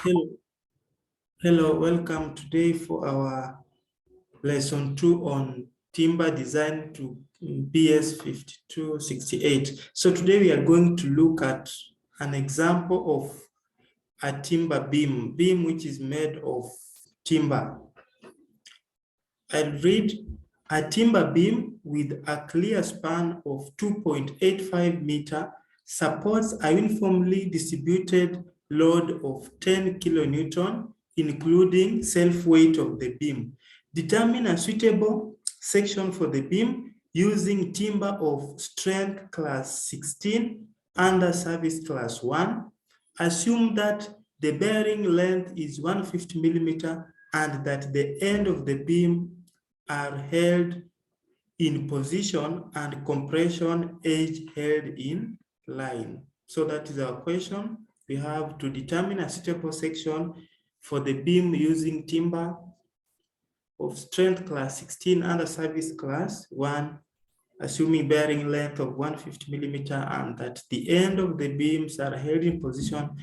Hello, hello, welcome today for our lesson 2 on timber design to BS 5268. So today we are going to look at an example of a timber beam which is made of timber. I'll read: a timber beam with a clear span of 2.85 meter supports a uniformly distributed load of 10 kilonewton, including self-weight of the beam. Determine a suitable section for the beam using timber of strength class 16 under service class 1. Assume that the bearing length is 150 millimeter and that the end of the beam are held in position and compression edge held in line. So that is our question. We have to determine a suitable section for the beam using timber of strength class 16 under service class 1, assuming bearing length of 150 millimeter and that the end of the beams are held in position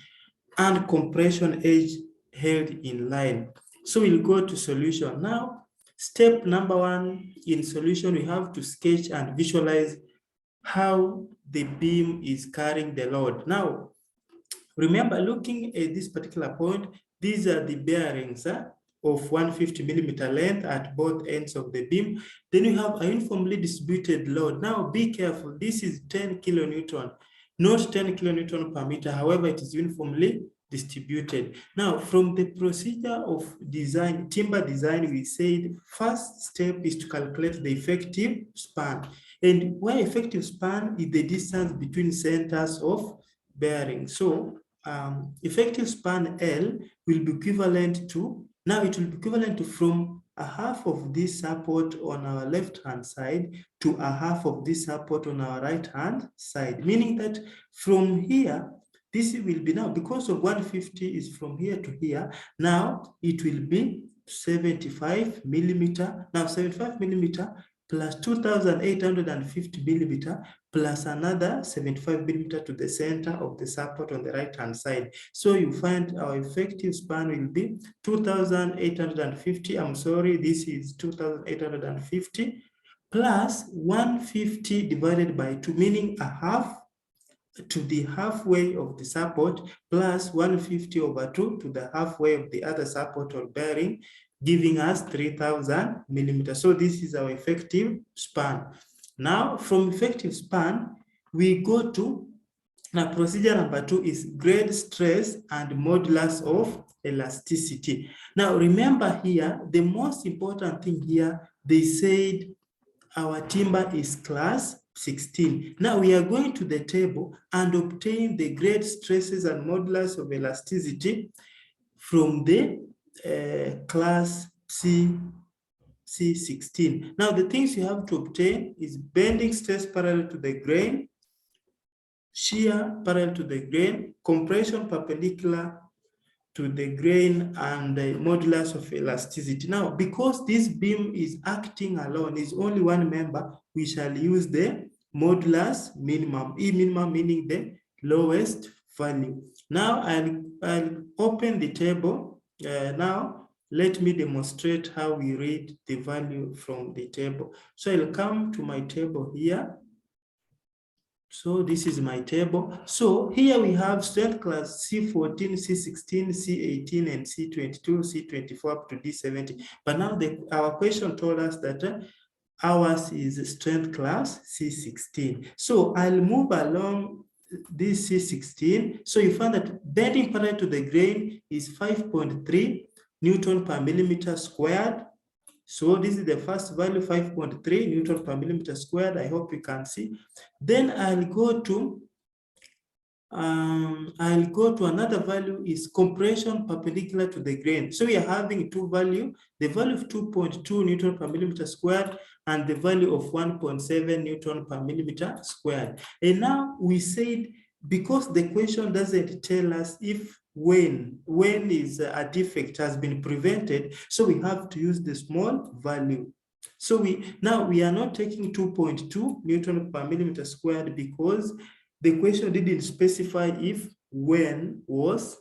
and compression edge held in line. So we'll go to solution. Now, step number 1 in solution, we have to sketch and visualize how the beam is carrying the load. Now, remember, looking at this particular point, these are the bearings of 150 millimeter length at both ends of the beam. Then you have a uniformly distributed load. Now, be careful. This is 10 kilonewton, not 10 kilonewton per meter. However, it is uniformly distributed. Now, from the procedure of design, timber design, we said first step is to calculate the effective span. And where effective span is the distance between centers of bearing. So effective span L will be equivalent to, now it will be equivalent to from a half of this support on our left-hand side to a half of this support on our right-hand side, meaning that from here, this will be now, because of 150 is from here to here, now it will be 75 millimeter. Now 75 millimeter plus 2,850 millimeter plus another 75 millimeter to the center of the support on the right-hand side. So you find our effective span will be 2,850. I'm sorry, this is 2,850 plus 150 divided by 2, meaning a half to the halfway of the support plus 150 over 2 to the halfway of the other support or bearing, giving us 3,000 millimeters. So this is our effective span. Now, from effective span, we go to, now procedure number 2 is grade stress and modulus of elasticity. Now, remember here, the most important thing here, they said our timber is class 16. Now we are going to the table and obtain the grade stresses and modulus of elasticity from the class C16. Now the things you have to obtain is bending stress parallel to the grain, shear parallel to the grain, compression perpendicular to the grain, and the modulus of elasticity. Now, because this beam is acting alone, is only one member, we shall use the modulus minimum, E minimum meaning the lowest value. Now, I'll open the table. Now, let me demonstrate how we read the value from the table. So I'll come to my table here. So this is my table. So here we have strength class C14, C16, C18, and C22, C24 up to D70. But now our question told us that ours is strength class C16. So I'll move along this C16. So you find that bending parallel to the grain is 5.3 Newton per millimeter squared. So this is the first value, 5.3 Newton per millimeter squared. I hope you can see. Then I'll go to another value is compression perpendicular to the grain. So we are having two values, the value of 2.2 Newton per millimeter squared and the value of 1.7 Newton per millimeter squared. And now we said, because the question doesn't tell us if when is a defect has been prevented, so we have to use the small value. So we are not taking 2.2 Newton per millimeter squared because the question didn't specify if when was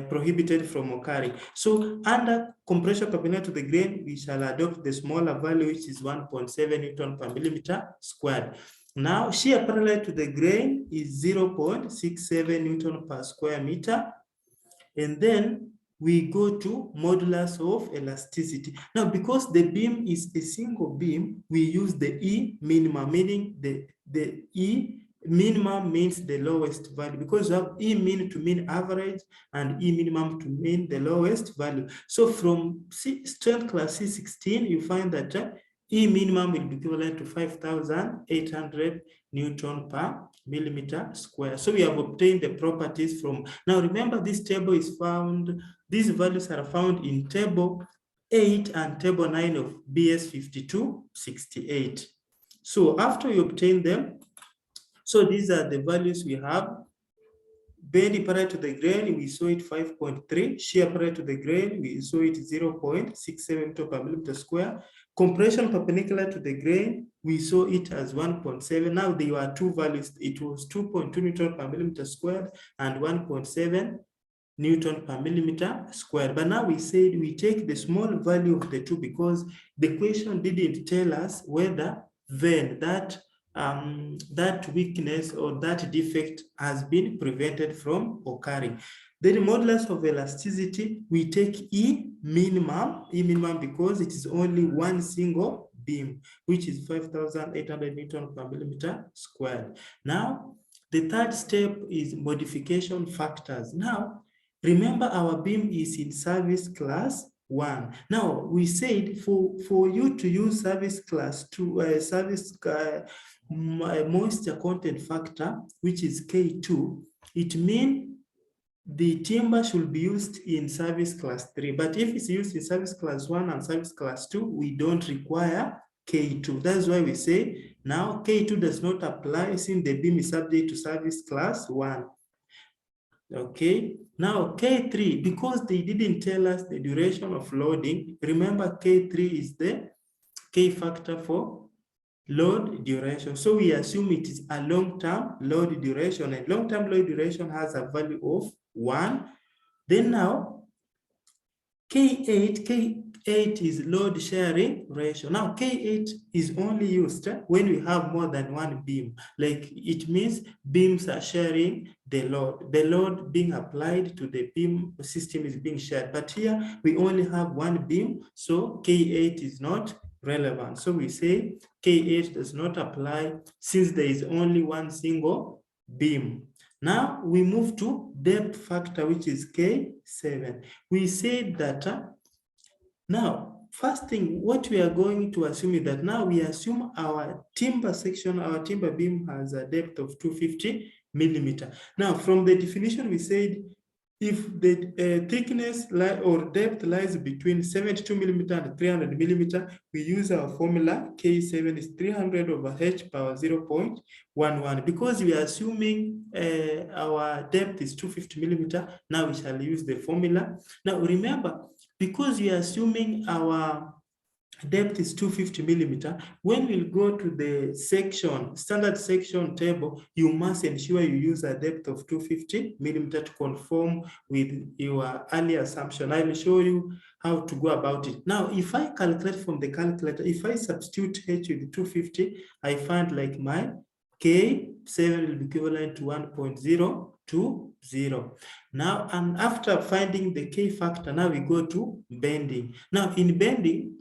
prohibited from occurring. So under compression perpendicular to the grain, we shall adopt the smaller value, which is 1.7 Newton per millimeter squared. Now, shear parallel to the grain is 0.67 Newton per square meter. And then we go to modulus of elasticity. Now, because the beam is a single beam, we use the E minimum, meaning the E minimum means the lowest value, because you have E min to mean average and E minimum to mean the lowest value. So from strength class C16, you find that E minimum will be equivalent to 5,800 Newton per millimeter square. So we have obtained the properties from, now remember this table is found, these values are found in table 8 and table 9 of BS 5268. So after we obtain them, so these are the values we have. Bend parallel to the grain, we saw it 5.3. Shear parallel to the grain, we saw it 0.67 Newton per millimeter square. Compression perpendicular to the grain, we saw it as 1.7. Now there were two values. It was 2.2 Newton per millimeter squared and 1.7 Newton per millimeter squared. But now we said we take the small value of the two because the question didn't tell us whether then that weakness or that defect has been prevented from occurring. Then modulus of elasticity, we take E minimum because it is only one single beam, which is 5,800 Newton per millimeter squared. Now, the third step is modification factors. Now, remember our beam is in service class 1. Now, we said for you to use service class 2, moisture content factor, which is K2, it means the timber should be used in service class 3. But if it's used in service class 1 and service class 2, we don't require K2. That's why we say now K2 does not apply since the beam is subject to service class 1. Okay, now K3, because they didn't tell us the duration of loading, remember K3 is the K factor for load duration. So we assume it is a long-term load duration, and long-term load duration has a value of 1. Then now K8 is load sharing ratio. Now K8 is only used when we have more than one beam. Like it means beams are sharing the load being applied to the beam system is being shared. But here we only have one beam, so K8 is not relevant. So we say K8 does not apply since there is only one single beam. Now we move to depth factor, which is K7. We said that now, first thing, what we are going to assume is that now we assume our timber section, our timber beam has a depth of 250 millimeter. Now, from the definition, we said if the thickness or depth lies between 72 millimeter and 300 millimeter, we use our formula K7 is 300 over H power 0.11. Because we are assuming our depth is 250 millimeter, now we shall use the formula. Now remember, because we are assuming our depth is 250 millimeter, when we go to the section, standard section table, you must ensure you use a depth of 250 millimeter to conform with your earlier assumption. I will show you how to go about it. Now, if I calculate from the calculator, if I substitute H with 250, I find like my K7 will be equivalent to 1.020. Now, and after finding the K factor, now we go to bending. Now, in bending,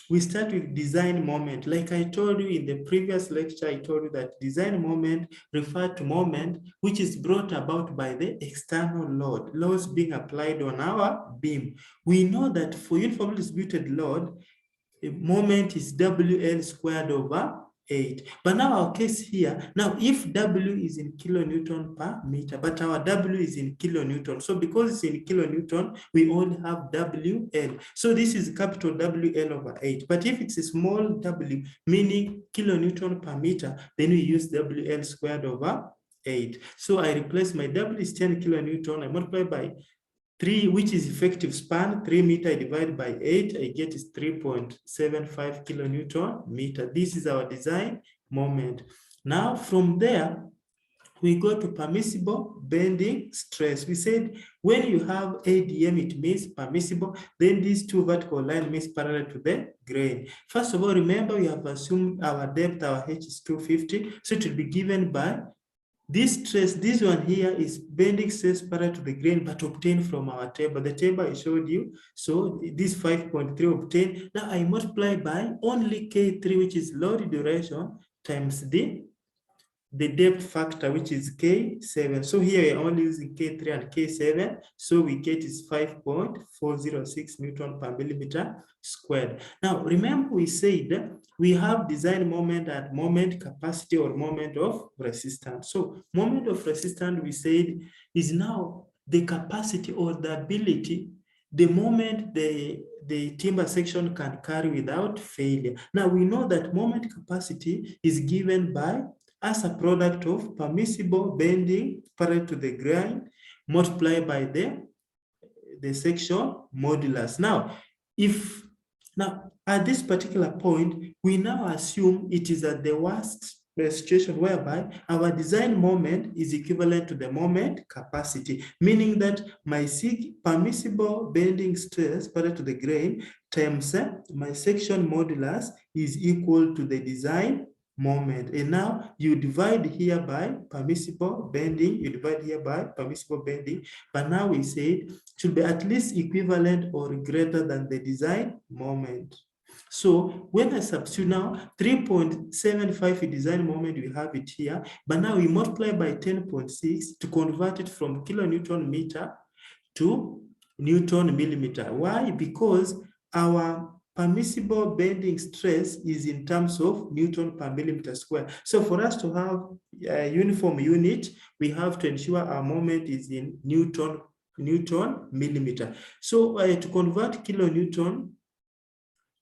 we start with design moment. Like I told you in the previous lecture, I told you that design moment referred to moment which is brought about by the external loads being applied on our beam. We know that for uniformly distributed load, the moment is WL squared over 8. But now our case here, now if W is in kilonewton per meter, but our W is in kilonewton. So because it's in kilonewton, we only have WL. So this is capital WL over 8. But if it's a small W, meaning kilonewton per meter, then we use WL squared over 8. So I replace my W is 10 kilonewton, I multiply by 3, which is effective span, 3 meter divided by 8, I get is 3.75 kilonewton meter. This is our design moment. Now from there, we go to permissible bending stress. We said when you have ADM, it means permissible. Then these two vertical lines means parallel to the grain. First of all, remember we have assumed our depth, our H is 250. So it will be given by this stress. This one here is bending stress parallel to the grain, but obtained from our table. The table I showed you. So this 5.3 obtained. Now I multiply by only K3, which is load duration, times the depth factor, which is K7. So here we are only using K3 and K7. So we get is 5.406 Newton per millimeter squared. Now, remember we said we have design moment and moment capacity or moment of resistance. So moment of resistance, we said, is now the capacity or the ability, the moment the timber section can carry without failure. Now, we know that moment capacity is given by as a product of permissible bending parallel to the grain multiplied by the section modulus. Now, at this particular point, we now assume it is at the worst situation whereby our design moment is equivalent to the moment capacity, meaning that my permissible bending stress parallel to the grain times my section modulus is equal to the design moment. And now you divide here by permissible bending, you divide here by permissible bending, but now we say it should be at least equivalent or greater than the design moment. So when I substitute now 3.75 design moment, we have it here, but now we multiply by 10.6 to convert it from kilonewton meter to Newton millimeter. Why? Because our permissible bending stress is in terms of Newton per millimeter square. So for us to have a uniform unit, we have to ensure our moment is in Newton millimeter. So to convert kilonewton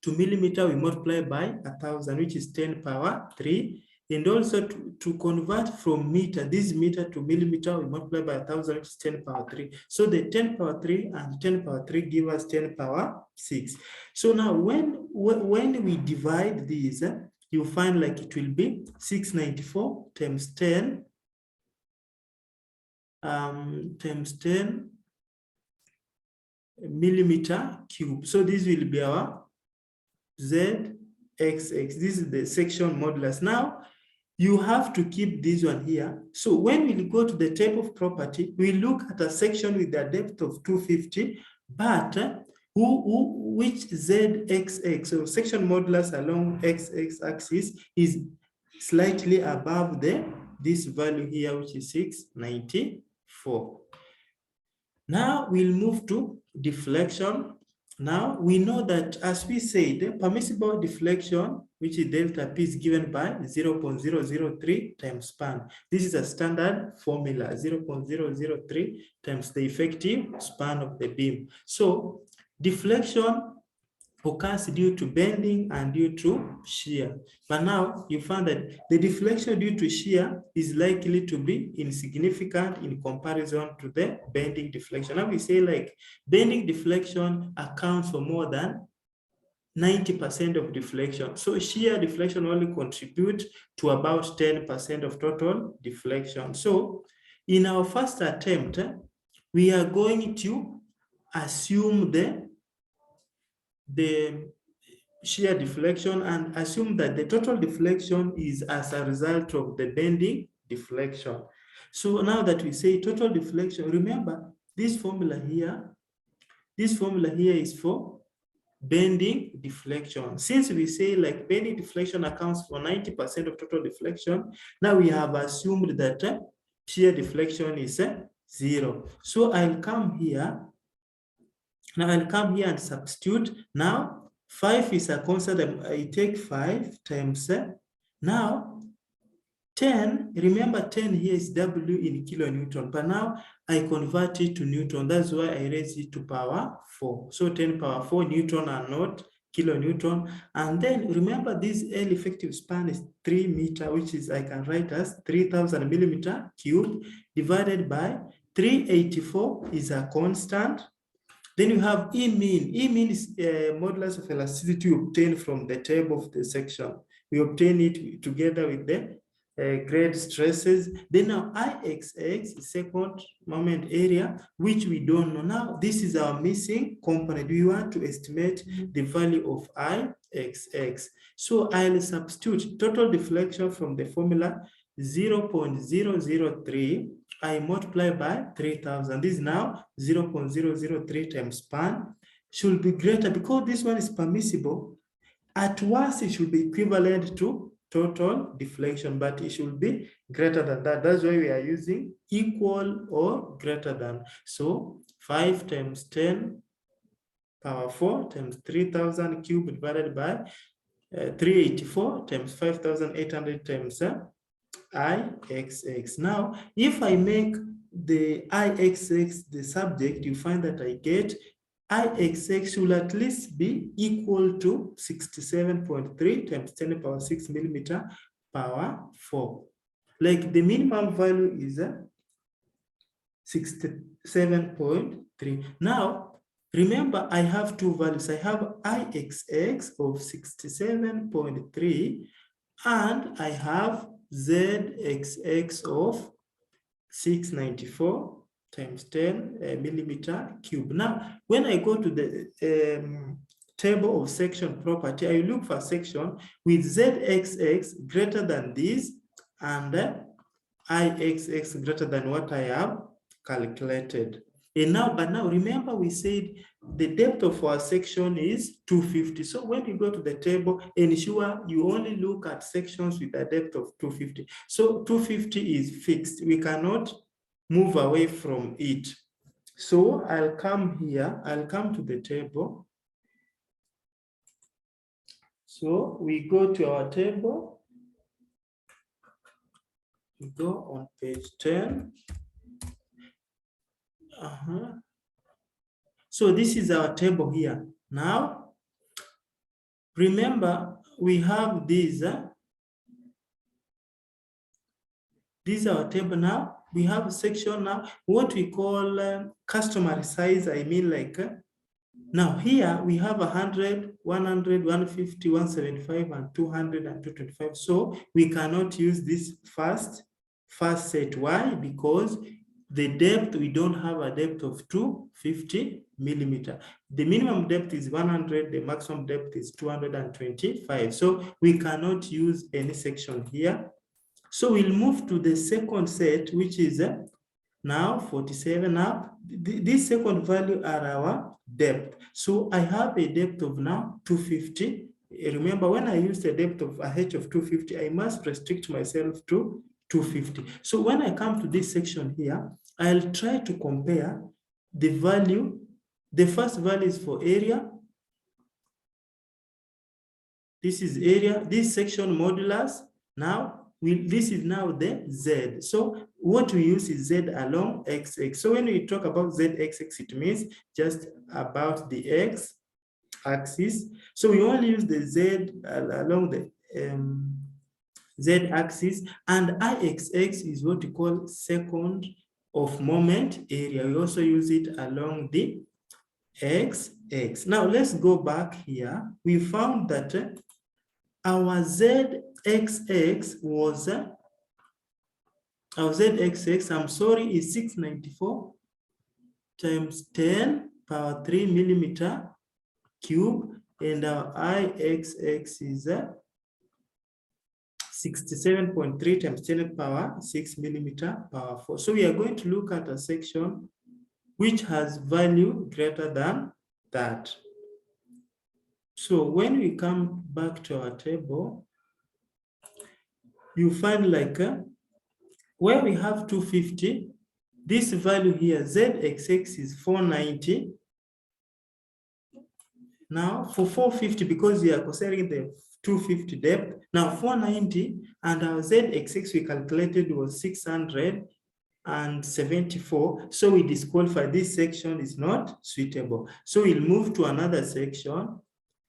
to millimeter, we multiply by 1,000, which is 10 power 3. And also to convert from meter, this meter to millimeter, we multiply by 1,000, which is 10 power 3. So the 10 power 3 and 10 power 3 give us 10 power 6. So now when we divide these, you find like it will be 694 times 10 millimeter cube. So this will be our ZXX. This is the section modulus. Now, you have to keep this one here. So when we go to the type of property, we look at a section with a depth of 250, but which ZXX, so section modulus along XX axis is slightly above this value here, which is 694. Now we'll move to deflection. Now we know that, as we said, permissible deflection, which is delta P, is given by 0.003 times span. This is a standard formula, 0.003 times the effective span of the beam. So deflection occurs due to bending and due to shear. But now you find that the deflection due to shear is likely to be insignificant in comparison to the bending deflection. Now we say like bending deflection accounts for more than 90% of deflection. So shear deflection only contributes to about 10% of total deflection. So in our first attempt, we are going to assume the shear deflection and assume that the total deflection is as a result of the bending deflection. So now that we say total deflection, remember this formula here is for bending deflection. Since we say like bending deflection accounts for 90% of total deflection, now we have assumed that shear deflection is 0. So I'll come here. Now I'll come here and substitute. Now 5 is a constant. I take 5 times. Now 10, remember 10 here is W in kilonewton, but now I convert it to Newton. That's why I raise it to power 4. So 10 power 4 Newton and not kilonewton. And then remember this L effective span is 3 meter, which is I can write as 3,000 millimeter cube divided by 384 is a constant. Then you have E mean. E mean is modulus of elasticity obtained from the table of the section. We obtain it together with the grade stresses. Then now IXX is second moment area, which we don't know. Now this is our missing component. We want to estimate the value of IXX. So I'll substitute total deflection from the formula 0.003. I multiply by 3,000. This is now 0.003 times span should be greater because this one is permissible. At worst, it should be equivalent to total deflection, but it should be greater than that. That's why we are using equal or greater than. So 5 times 10 power 4 times 3,000 cubed divided by 384 times 5,800 times IXX. Now, if I make the IXX the subject, you find that I get IXX will at least be equal to 67.3 times 10 to the power 6 millimeter power 4. Like the minimum value is 67.3. Now, remember, I have two values. I have IXX of 67.3 and I have ZXX of 694 times 10 millimeter cube. Now, when I go to the table of section property, I look for section with ZXX greater than this and IXX greater than what I have calculated. And now, but now remember we said the depth of our section is 250. So when you go to the table, ensure you only look at sections with a depth of 250. So 250 is fixed. We cannot move away from it. So I'll come here, I'll come to the table. So we go to our table. We go on page 10. So this is our table here. Now, remember, we have these. This is our table now. We have a section now, what we call customary size. I mean, like, now here we have 100, 100, 150, 175, and 200 and 225. So we cannot use this first set. Why? Because the depth, we don't have a depth of 250 millimeter. The minimum depth is 100, the maximum depth is 225. So we cannot use any section here. So we'll move to the second set, which is now 47 up. This second value are our depth. So I have a depth of now 250. Remember, when I use the depth of a h of 250, I must restrict myself to 250. So when I come to this section here, I'll try to compare the value. The first value is for area. This is area. This section modulus. Now, this is now the Z. So what we use is Z along XX. So when we talk about ZXX, it means just about the X axis. So we only use the Z along the Z axis, and IXX is what we call second of moment area. We also use it along the XX. Now let's go back here. We found that our ZXX was, our ZXX, I'm sorry, is 694 times 10 power 3 millimeter cube, and our IXX is 67.3 times 10 power 6 millimeter power 4. So we are going to look at a section which has value greater than that. So when we come back to our table, you find like where we have 250, this value here, ZXX is 490. Now for 450, because we are considering the 250 depth, now 490, and our ZXX we calculated was 674. So we disqualify, this section is not suitable. So we'll move to another section.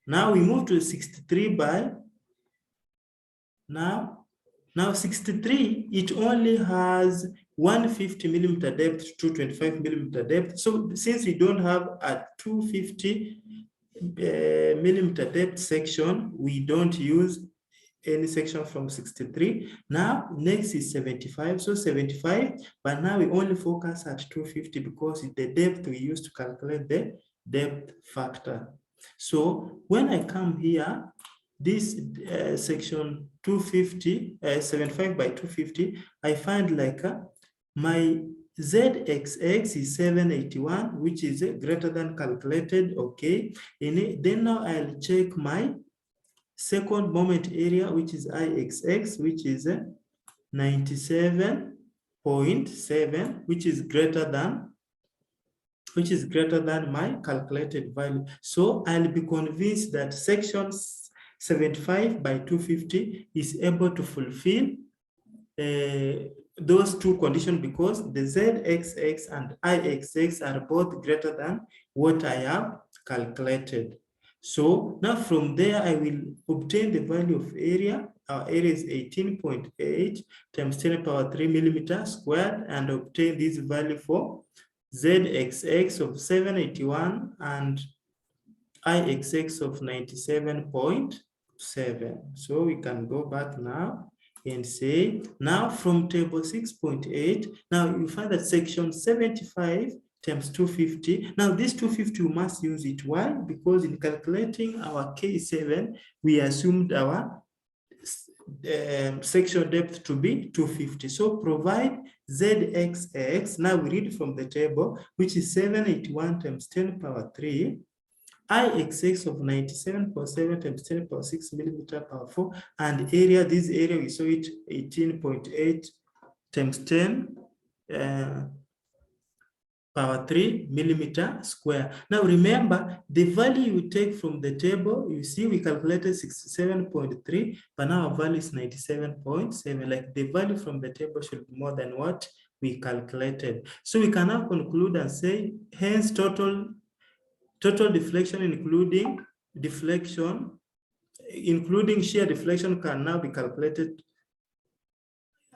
Now we move to 63 by, now 63, it only has 150 millimeter depth, 225 millimeter depth. So since we don't have a 250 millimeter depth section, we don't use any section from 63. Now, next is 75. So 75, but now we only focus at 250 because it's the depth we use to calculate the depth factor. So when I come here, this section 250, 75 by 250, I find like my ZXX is 781, which is greater than calculated, okay. Then now I'll check my second moment area, which is IXX, which is 97.7, which is greater than my calculated value. So I'll be convinced that section 75 by 250 is able to fulfill those two conditions because the ZXX and IXX are both greater than what I have calculated. So now from there, I will obtain the value of area. Our area is 18.8 times 10 to the power 3 millimeter squared, and obtain this value for ZXX of 781 and IXX of 97.7. So we can go back now and say, now from table 6.8, now you find that section 75 times 250. Now this 250, we must use it. Why? Because in calculating our K7, we assumed our section depth to be 250. So provide ZXX. Now we read from the table, which is 781 times 10 to the power 3. IXX of 97.7 times 10 to the power 6 millimeter power 4, and area, this area we saw it 18.8 times 10 power 3 millimeter square. Now remember, the value you take from the table, you see we calculated 67.3, but now our value is 97.7. Like the value from the table should be more than what we calculated. So we can now conclude and say, hence total deflection, including shear deflection, can now be calculated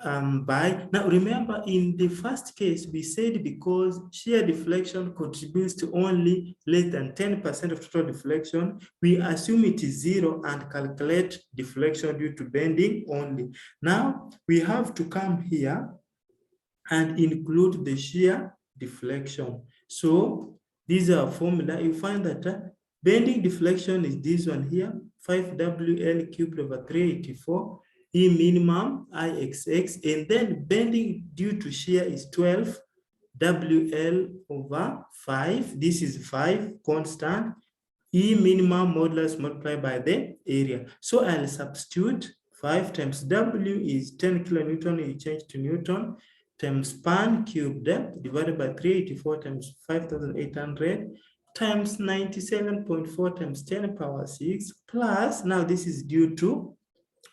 by. Now remember, in the first case, we said because shear deflection contributes to only less than 10% of total deflection, we assume it is 0 and calculate deflection due to bending only. Now we have to come here and include the shear deflection. So these are formula. You find that bending deflection is this one here, 5WL cubed over 384, E minimum IXX, and then bending due to shear is 12 WL over 5. This is 5 constant, E minimum modulus multiplied by the area. So I'll substitute 5 times W is 10 kilonewton, you change to Newton, times span cubed divided by 384 times 5,800 times 97.4 times 10 power 6 plus, now this is due to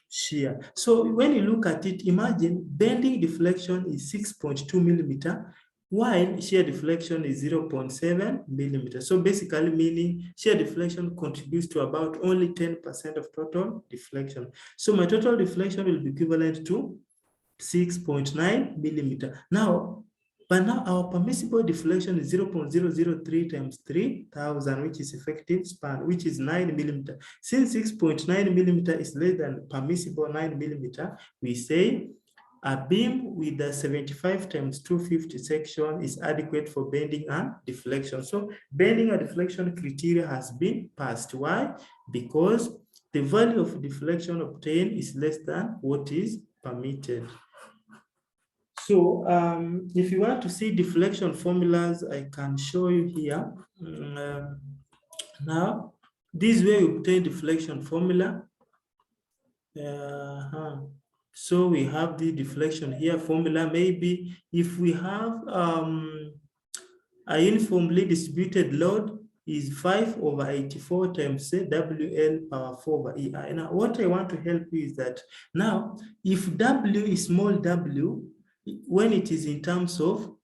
shear. So when you look at it, imagine bending deflection is 6.2 millimeter, while shear deflection is 0.7 millimeter. So basically meaning shear deflection contributes to about only 10% of total deflection. So my total deflection will be equivalent to 6.9 millimeter. Now, but now our permissible deflection is 0.003 times 3,000, which is effective span, which is 9 millimeter. Since 6.9 millimeter is less than permissible 9 millimeter, we say a beam with the 75 times 250 section is adequate for bending and deflection. So bending and deflection criteria has been passed. Why? Because the value of deflection obtained is less than what is permitted. So if you want to see deflection formulas, I can show you here. Now, this way we obtain deflection formula. So we have the deflection here formula. Maybe if we have a uniformly distributed load is 5/84 times WL power 4 over EI. Now, what I want to help you is that now, if W is small w, when it is in terms of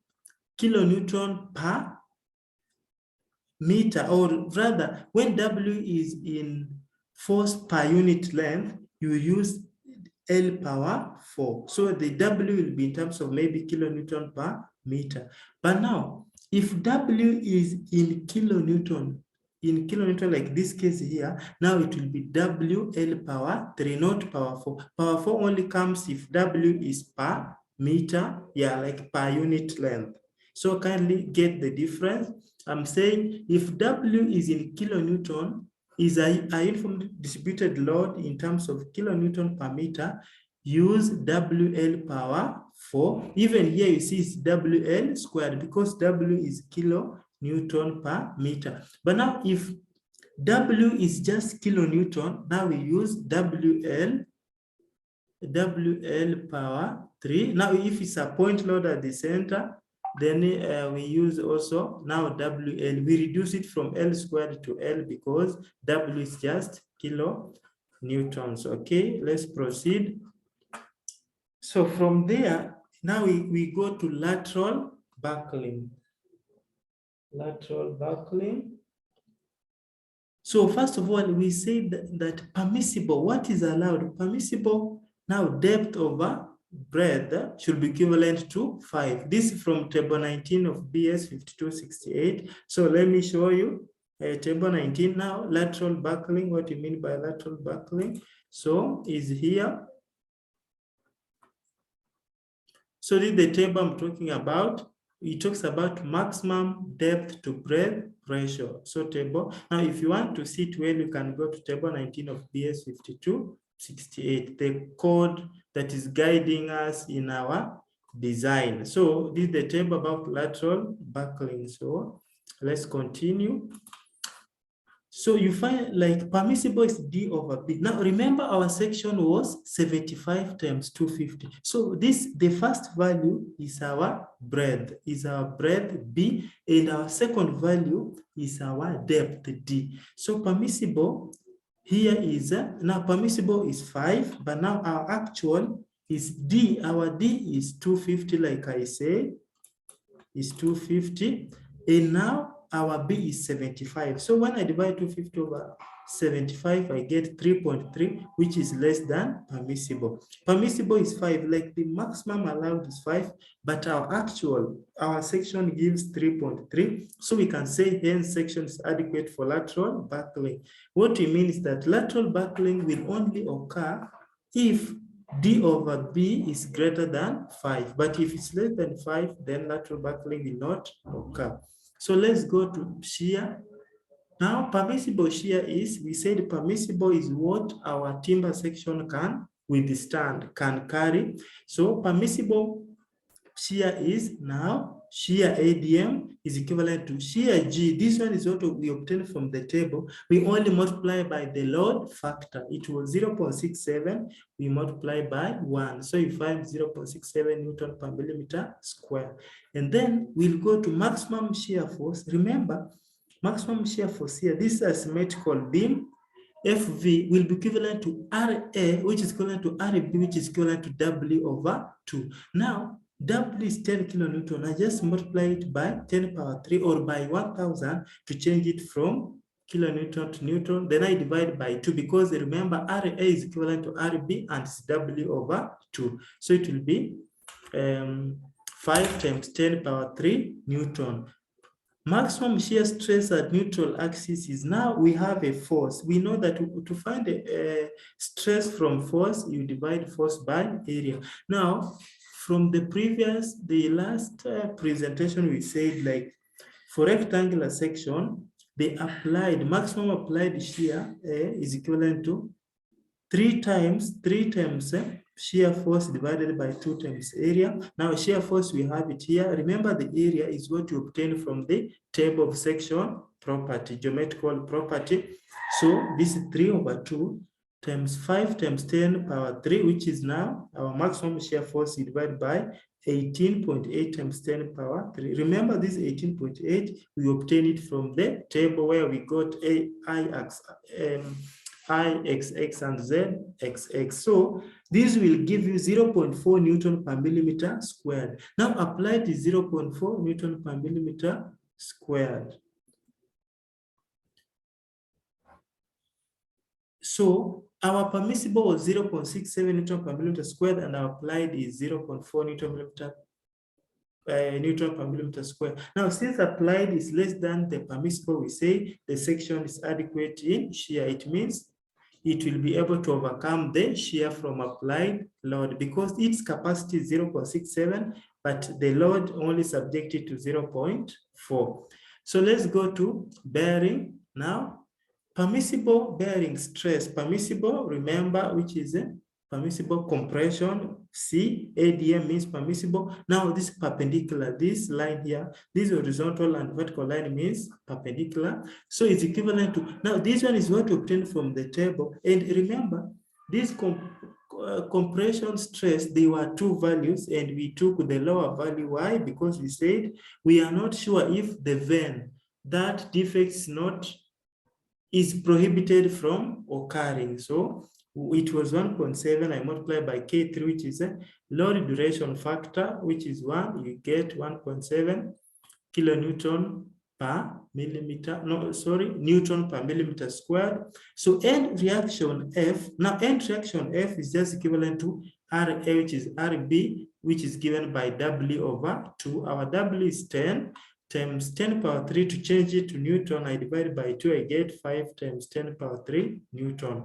kilonewton per meter, or rather, when W is in force per unit length, you use L power 4. So the W will be in terms of maybe kilonewton per meter. But now, if W is in kilonewton, in kilonewton, like this case here, now it will be WL power 3, not power 4. Power 4 only comes if W is per meter, yeah, like per unit length. So kindly get the difference. I'm saying if W is in kilonewton, is a uniformly distributed load in terms of kilonewton per meter, use WL power 4. Even here you see it's WL squared because W is kilonewton per meter. But now if W is just kilonewton, now we use WL power 3. Now if it's a point load at the center, then we use also now WL. We reduce it from L squared to L because W is just kilonewtons. Okay, let's proceed. So from there, now we go to lateral buckling. Lateral buckling. So first of all, we say that permissible, what is allowed? Permissible, now depth over breadth should be equivalent to 5. This is from table 19 of BS 5268. So let me show you table 19 now, lateral buckling. What do you mean by lateral buckling? So is here. So this is the table I'm talking about. It talks about maximum depth to breadth ratio. So table. Now, if you want to see it well, you can go to table 19 of BS 5268, the code that is guiding us in our design. So this is the table about lateral buckling. So let's continue. So you find like permissible is D over B. Now remember our section was 75 times 250. So the first value is our breadth, B, and our second value is our depth D. So permissible here is, now permissible is 5, but now our actual is D. Our D is 250, like I say, is 250. And now our B is 75. So when I divide 250 over 75, I get 3.3, which is less than permissible. Permissible is 5, like the maximum allowed is 5, but our section gives 3.3. So we can say hence section is adequate for lateral buckling. What we mean is that lateral buckling will only occur if D over B is greater than 5. But if it's less than 5, then lateral buckling will not occur. So let's go to shear. Now, permissible shear is, we said permissible is what our timber section can withstand, can carry. So permissible shear is now shear ADM is equivalent to shear G. This one is what we obtained from the table. We only multiply by the load factor. It was 0.67. We multiply by 1. So you find 0.67 Newton per millimeter square. And then we'll go to maximum shear force. Remember, maximum shear force here, this is a symmetrical beam. FV will be equivalent to RA, which is equivalent to RB, which is equivalent to W over 2. Now, W is 10 kilonewton. I just multiply it by 10 power 3 or by 1000 to change it from kilonewton to newton. Then I divide by 2 because remember RA is equivalent to RB and it's W over 2. So it will be 5 times 10 power 3 Newton. Maximum shear stress at neutral axis is, now we have a force. We know that to find a stress from force, you divide force by area. Now, from the last presentation, we said like for rectangular section, the maximum applied shear is equivalent to 3 times shear force divided by 2 times area. Now shear force, we have it here. Remember the area is what you obtain from the table of section property, geometrical property. So this is 3 over 2 times 5 times 10 power 3, which is now our maximum shear force divided by 18.8 times 10 power 3. Remember this 18.8, we obtain it from the table where we got IXX and ZXX. So this will give you 0.4 Newton per millimeter squared. Now apply to 0.4 Newton per millimeter squared. So our permissible was 0.67 Newton per millimeter squared and our applied is 0.4 Newton per millimeter Newton per millimeter square. Now, since applied is less than the permissible, we say the section is adequate in shear. It means it will be able to overcome the shear from applied load because its capacity is 0.67, but the load only subjected to 0.4. So let's go to bearing now. Permissible bearing stress. Permissible, remember, which is a permissible compression. C, ADM means permissible. Now this perpendicular, this line here, this horizontal and vertical line means perpendicular. So it's equivalent to, now this one is what we obtained from the table. And remember, this compression stress, there were two values and we took the lower value. Why? Because we said we are not sure if the vein, that defect is prohibited from occurring. So it was 1.7, I multiply by K3, which is a load duration factor, which is 1, you get 1.7 kilonewton per millimeter, Newton per millimeter squared. So end reaction F, now end reaction F is just equivalent to RA, which is RB, which is given by W over 2. Our W is 10 times 10 power 3. To change it to Newton, I divide by 2, I get 5 times 10 power 3 Newton.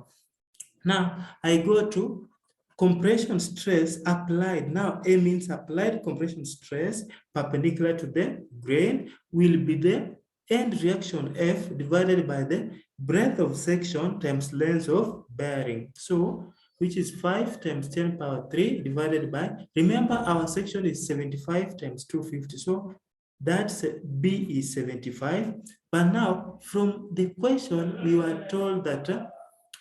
Now, I go to compression stress applied. Now, A means applied compression stress perpendicular to the grain will be the end reaction F divided by the breadth of section times length of bearing. So, which is 5 times 10 power 3 divided by, remember our section is 75 times 250. So, that's B is 75. But now, from the question, we were told that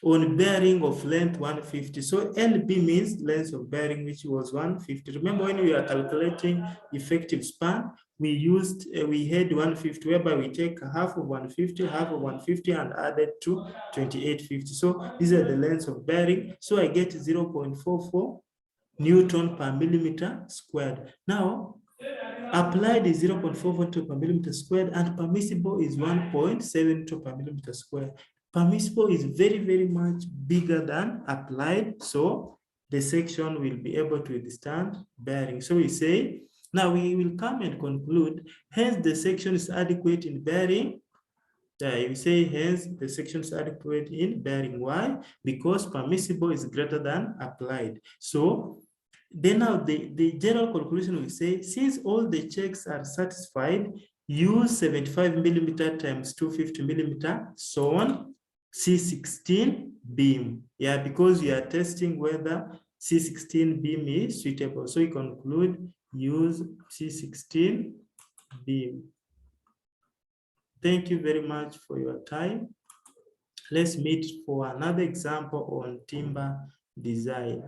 on bearing of length 150. So LB means length of bearing, which was 150. Remember when we are calculating effective span, we had 150, whereby we take half of 150, and added to 2850. So these are the lengths of bearing. So I get 0.44 Newton per millimeter squared. Now, applied is 0.44 per millimeter squared and permissible is 1.72 per millimeter squared. Permissible is very, very much bigger than applied, so the section will be able to withstand bearing. So we say, now we will come and conclude, hence the section is adequate in bearing. You say, hence the section is adequate in bearing. Why? Because permissible is greater than applied. So then now the general conclusion we say, since all the checks are satisfied, use 75 millimeter times 250 millimeter, so on C16 beam. Yeah, because you are testing whether C16 beam is suitable. So you conclude, use C16 beam. Thank you very much for your time. Let's meet for another example on timber design.